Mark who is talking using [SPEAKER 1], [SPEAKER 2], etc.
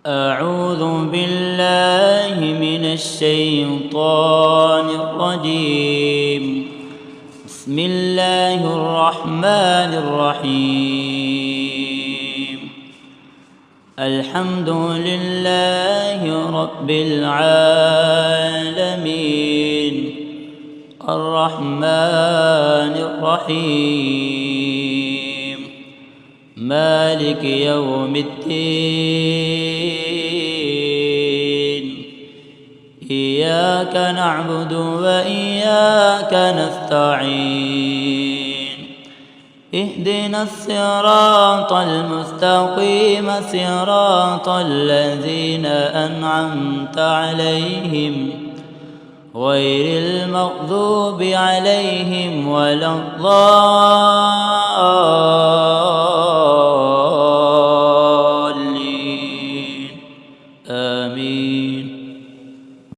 [SPEAKER 1] أعوذ بالله من الشيطان الرجيم. بسم الله الرحمن الرحيم. الحمد لله رب العالمين الرحمن الرحيم مالك يوم الدين. إياك نعبد وإياك نستعين. اهدنا الصراط المستقيم صراط الذين أنعمت عليهم غير المغضوب عليهم ولا الضالين. آمين.